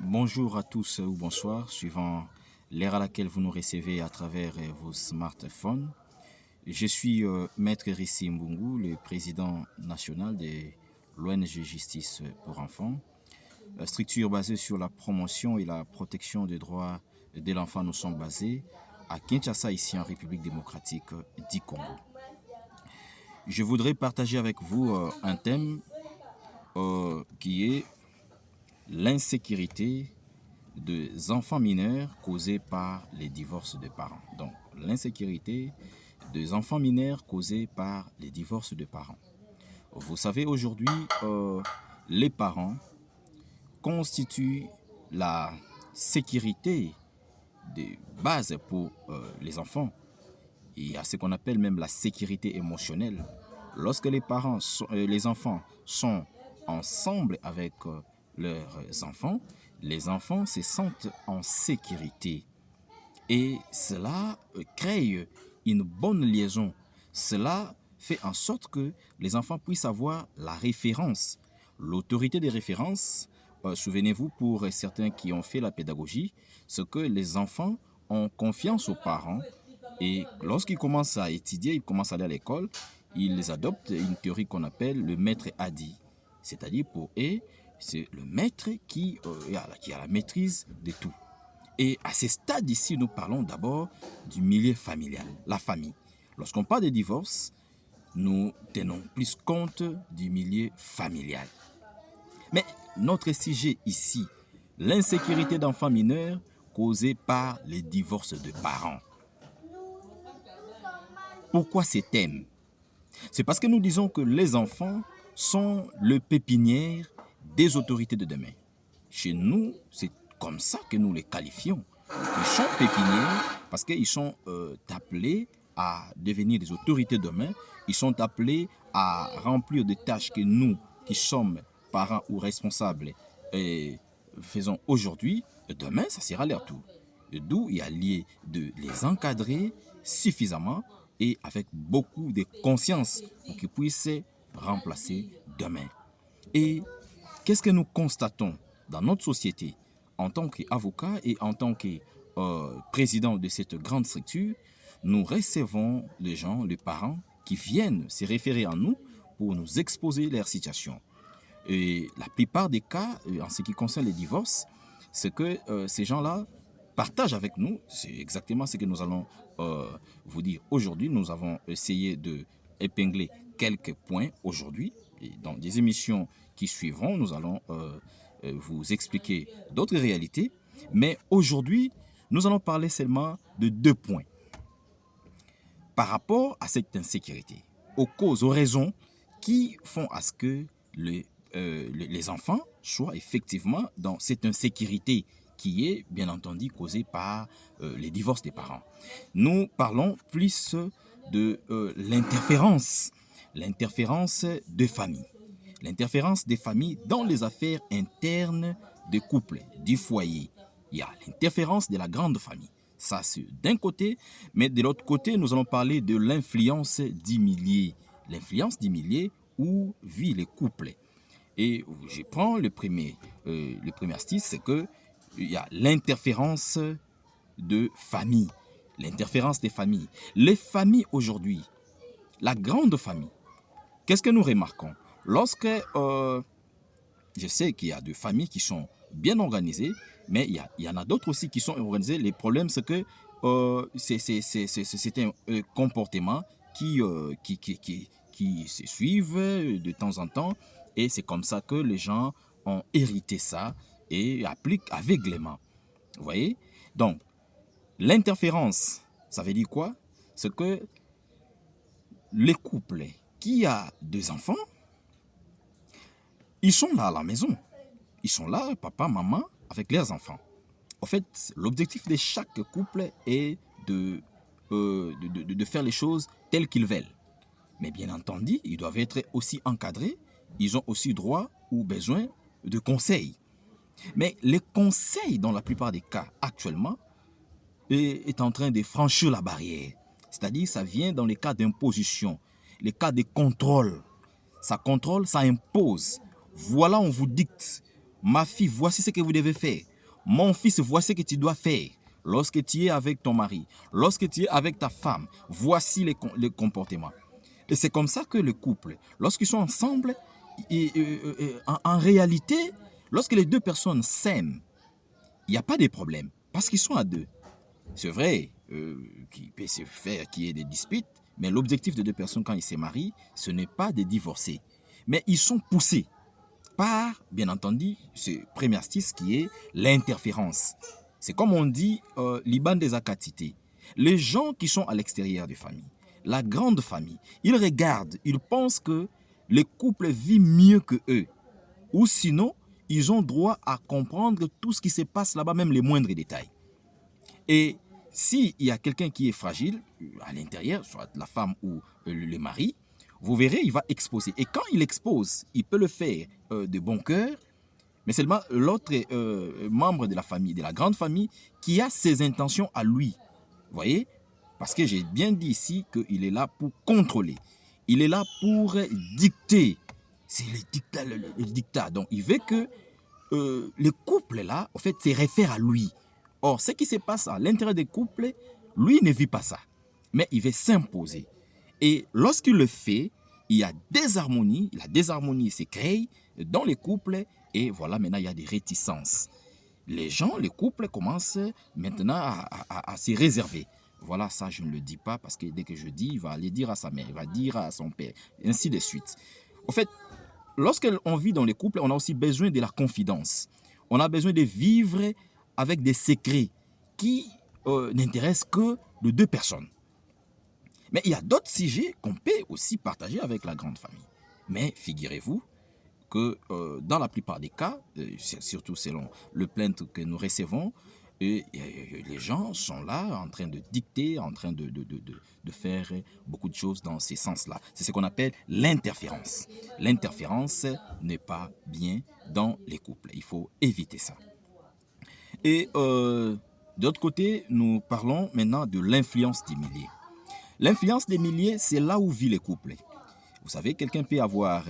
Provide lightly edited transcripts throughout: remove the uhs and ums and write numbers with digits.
Bonjour à tous ou bonsoir, suivant l'ère à laquelle vous nous recevez à travers vos smartphones. Je suis Maître Rissi Mbungu, le président national de l'ONG Justice pour enfants, structure basée sur la promotion et la protection des droits de l'enfant. Nous sommes basés à Kinshasa, ici en République démocratique du Congo. Je voudrais partager avec vous un thème qui est l'insécurité des enfants mineurs causés par les divorces de parents. Donc, l'insécurité des enfants mineurs causés par les divorces de parents. Vous savez, aujourd'hui, les parents constituent la sécurité de base pour les enfants. Il y a ce qu'on appelle même la sécurité émotionnelle. Lorsque les enfants sont ensemble avec leurs enfants, les enfants se sentent en sécurité. Et cela crée une bonne liaison. Cela fait en sorte que les enfants puissent avoir la référence, l'autorité des références. Souvenez-vous, pour certains qui ont fait la pédagogie, c'est que les enfants ont confiance aux parents et lorsqu'ils commencent à étudier, ils commencent à aller à l'école, ils adoptent une théorie qu'on appelle le maître a dit. C'est-à-dire pour eux, c'est le maître qui a la maîtrise de tout. Et à ce stade ici, nous parlons d'abord du milieu familial, la famille. Lorsqu'on parle de divorce, nous tenons plus compte du milieu familial. Mais notre sujet ici, l'insécurité d'enfants mineurs causée par les divorces de parents. Pourquoi ces thèmes? C'est parce que nous disons que les enfants sont le pépinière des autorités de demain. Chez nous, c'est comme ça que nous les qualifions. Ils sont pépinières parce qu'ils sont appelés à devenir des autorités de demain. Ils sont appelés à remplir des tâches que nous, qui sommes parents ou responsables, faisons aujourd'hui. Demain, ça sera leur tour. D'où il y a lieu de les encadrer suffisamment et avec beaucoup de conscience pour qu'ils puissent remplacer demain. Et qu'est-ce que nous constatons dans notre société en tant qu'avocat et en tant que président de cette grande structure? Nous recevons les gens, les parents qui viennent se référer à nous pour nous exposer leur situation. Et la plupart des cas, en ce qui concerne les divorces, c'est que ces gens-là partagent avec nous, c'est exactement ce que nous allons vous dire aujourd'hui. Nous avons essayé d'épingler quelques points aujourd'hui. Et dans des émissions qui suivront, nous allons vous expliquer d'autres réalités. Mais aujourd'hui, nous allons parler seulement de 2 points. Par rapport à cette insécurité, aux causes, aux raisons qui font à ce que les enfants soient effectivement dans cette insécurité qui est bien entendu causée par les divorces des parents. Nous parlons plus de l'interférence de famille. L'interférence des familles dans les affaires internes des couples, du foyer. Il y a l'interférence de la grande famille. Ça, c'est d'un côté, mais de l'autre côté, nous allons parler de l'influence du milieu. L'influence du milieu où vivent les couples. Et je prends le premier astuce, c'est qu'il y a l'interférence de famille. L'interférence des familles. Les familles aujourd'hui, la grande famille, qu'est-ce que nous remarquons? Lorsque, je sais qu'il y a des familles qui sont bien organisées, mais il y en a d'autres aussi qui sont organisées. Les problèmes, c'est que c'est un comportement qui se suivent de temps en temps. Et c'est comme ça que les gens ont hérité ça et appliquent aveuglément. Vous voyez? Donc, l'interférence, ça veut dire quoi? C'est que les couples qui ont des enfants, ils sont là à la maison. Ils sont là, papa, maman, avec leurs enfants. En fait, l'objectif de chaque couple est de faire les choses telles qu'ils veulent. Mais bien entendu, ils doivent être aussi encadrés. Ils ont aussi droit ou besoin de conseils. Mais les conseils, dans la plupart des cas actuellement, est en train de franchir la barrière. C'est-à-dire, ça vient dans les cas d'imposition, les cas de contrôle. Ça contrôle, ça impose. Voilà, on vous dicte. Ma fille, voici ce que vous devez faire. mon fils, voici ce que tu dois faire. Lorsque tu es avec ton mari, lorsque tu es avec ta femme, voici les comportements. Et c'est comme ça que le couple, lorsqu'ils sont ensemble, en réalité, lorsque les deux personnes s'aiment, il n'y a pas de problème, parce qu'ils sont à deux. C'est vrai qu'il peut se faire qu'il y ait des disputes, mais l'objectif de deux personnes quand ils se marient, ce n'est pas de divorcer. Mais ils sont poussés par, bien entendu, ce premier astuce qui est l'interférence. C'est comme on dit, l'Iban des Akatité. Les gens qui sont à l'extérieur des familles, la grande famille, ils regardent, ils pensent que le couple vit mieux que eux. Ou sinon, ils ont droit à comprendre tout ce qui se passe là-bas, même les moindres détails. Et s'il y a quelqu'un qui est fragile à l'intérieur, soit la femme ou le mari, vous verrez, il va exposer. Et quand il expose, il peut le faire de bon cœur, mais seulement l'autre membre de la famille, de la grande famille, qui a ses intentions à lui. Vous voyez? Parce que j'ai bien dit ici qu'il est là pour contrôler. Il est là pour dicter. C'est le dictat. Donc, il veut que le couple là, en fait, se réfère à lui. Or, ce qui se passe à l'intérieur des couples, lui ne vit pas ça. Mais il veut s'imposer. Et lorsqu'il le fait, il y a des harmonies. La désharmonie se crée dans les couples. Et voilà, maintenant, il y a des réticences. Les gens, les couples commencent maintenant à se réserver. Voilà, ça, je ne le dis pas parce que dès que je dis, il va aller dire à sa mère, il va dire à son père, ainsi de suite. En fait, lorsqu'on vit dans les couples, on a aussi besoin de la confidence. On a besoin de vivre avec des secrets qui n'intéressent que de deux personnes. Mais il y a d'autres sujets qu'on peut aussi partager avec la grande famille. Mais figurez-vous que dans la plupart des cas, surtout selon le plainte que nous recevons, les gens sont là en train de dicter, en train de faire beaucoup de choses dans ces sens-là. C'est ce qu'on appelle l'interférence. L'interférence n'est pas bien dans les couples. Il faut éviter ça. Et d'autre côté, nous parlons maintenant de l'influence des milliers. L'influence des milliers, c'est là où vit les couples. Vous savez, quelqu'un peut avoir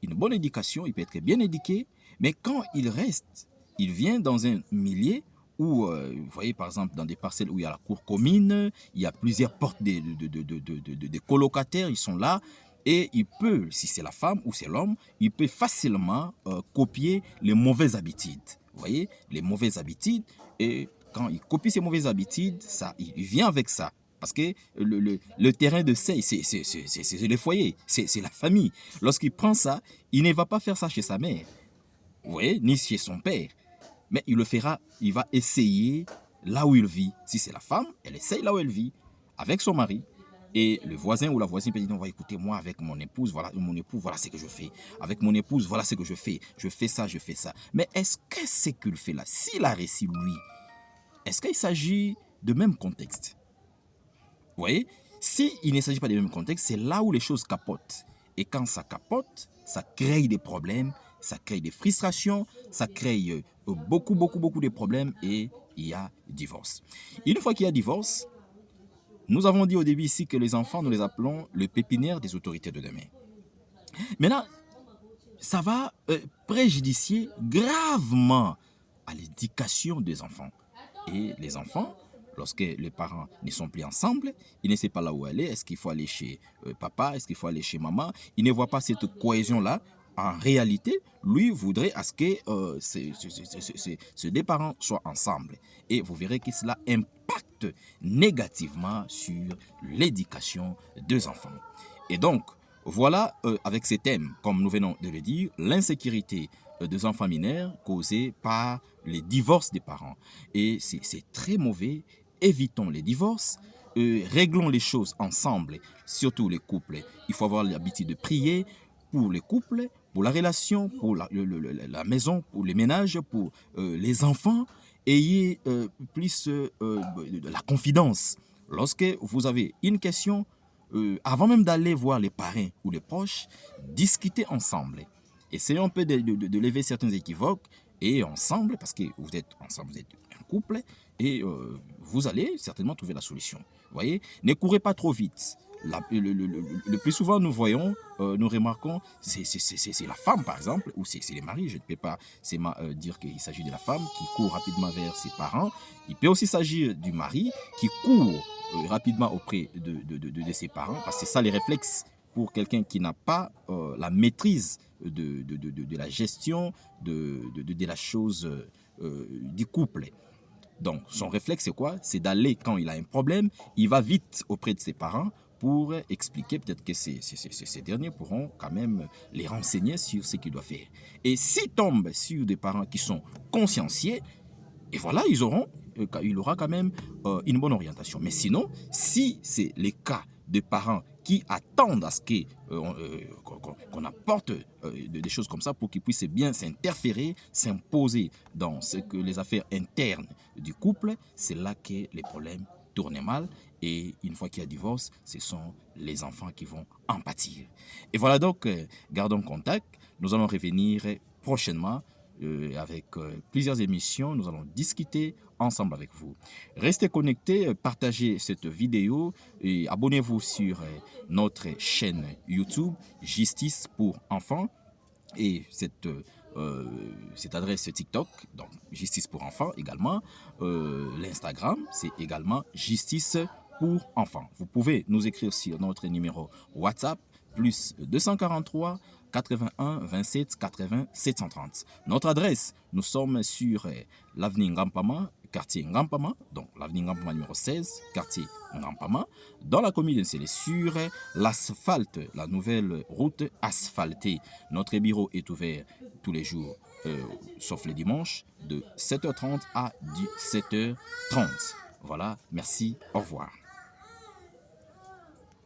une bonne éducation, il peut être bien éduqué, mais quand il reste, il vient dans un milieu où, vous voyez par exemple dans des parcelles où il y a la cour commune, il y a plusieurs portes de colocataires, ils sont là, et il peut, si c'est la femme ou c'est l'homme, il peut facilement copier les mauvaises habitudes. Vous voyez, les mauvaises habitudes, et quand il copie ces mauvaises habitudes, ça, il vient avec ça. Parce que le terrain de seuil, c'est le foyer, c'est la famille. Lorsqu'il prend ça, il ne va pas faire ça chez sa mère, vous voyez, ni chez son père. Mais il le fera, il va essayer là où il vit. Si c'est la femme, elle essaye là où elle vit, avec son mari. Et le voisin ou la voisine peut dire, non, écoutez, moi avec mon épouse, voilà, mon époux, voilà ce que je fais. Avec mon épouse, voilà ce que je fais. Je fais ça, je fais ça. Mais est-ce que c'est qu'il fait là? S'il a réussi, lui, est-ce qu'il s'agit de même contexte? Vous voyez, s'il ne s'agit pas du même contexte, c'est là où les choses capotent. Et quand ça capote, ça crée des problèmes, ça crée des frustrations, ça crée beaucoup de problèmes et il y a divorce. Une fois qu'il y a divorce, nous avons dit au début ici que les enfants, nous les appelons le pépinière des autorités de demain. Maintenant, ça va préjudicier gravement à l'éducation des enfants. Et les enfants, lorsque les parents ne sont plus ensemble, ils ne savent pas là où aller. Est-ce qu'il faut aller chez papa? Est-ce qu'il faut aller chez maman? Ils ne voient pas cette cohésion-là. En réalité, lui voudrait à ce que ces deux parents soient ensemble. Et vous verrez que cela impacte négativement sur l'éducation des enfants. Et donc, voilà, avec ces thèmes, comme nous venons de le dire, l'insécurité des enfants mineurs causée par les divorces des parents. Et c'est très mauvais. Évitons les divorces, réglons les choses ensemble, surtout les couples. Il faut avoir l'habitude de prier pour les couples, pour la relation, pour la maison, pour les ménages, pour les enfants. Ayez plus de la confidence. Lorsque vous avez une question, avant même d'aller voir les parrains ou les proches, discutez ensemble. Essayons un peu de lever certains équivoques et ensemble, parce que vous êtes ensemble, vous êtes un couple, et vous allez certainement trouver la solution. Vous voyez, ne courez pas trop vite. Le plus souvent, nous voyons, nous remarquons, c'est la femme, par exemple, ou c'est les maris. Je ne peux pas dire qu'il s'agit de la femme qui court rapidement vers ses parents. Il peut aussi s'agir du mari qui court rapidement auprès de ses parents, parce que c'est ça les réflexes pour quelqu'un qui n'a pas la maîtrise de la gestion de la chose du couple. Donc, son réflexe, c'est quoi? C'est d'aller, quand il a un problème, il va vite auprès de ses parents pour expliquer, peut-être que ces derniers pourront quand même les renseigner sur ce qu'il doit faire. Et s'il tombe sur des parents qui sont consciencieux, et voilà, il aura quand même une bonne orientation. Mais sinon, si c'est les cas de parents qui attendent à ce qu'on apporte des choses comme ça pour qu'ils puissent bien s'interférer, s'imposer dans ce que les affaires internes du couple, c'est là que les problèmes tournent mal. Et une fois qu'il y a divorce, ce sont les enfants qui vont en pâtir. Et voilà donc, gardons contact. Nous allons revenir prochainement avec plusieurs émissions. Nous allons discuter ensemble avec vous. Restez connectés, partagez cette vidéo et abonnez-vous sur notre chaîne YouTube Justice pour enfants et cette adresse TikTok, donc Justice pour enfants également. L'Instagram, c'est également Justice pour enfants. Vous pouvez nous écrire sur notre numéro WhatsApp plus 243 81 27 80 730. Notre adresse, nous sommes sur l'avenue Ngampama, quartier Ngampama, donc l'avenue Ngampama numéro 16, quartier Ngampama, dans la commune de Nsele, sur l'asphalte, la nouvelle route asphaltée. Notre bureau est ouvert tous les jours, sauf les dimanches, de 7h30 à 17h30. Voilà, merci, au revoir.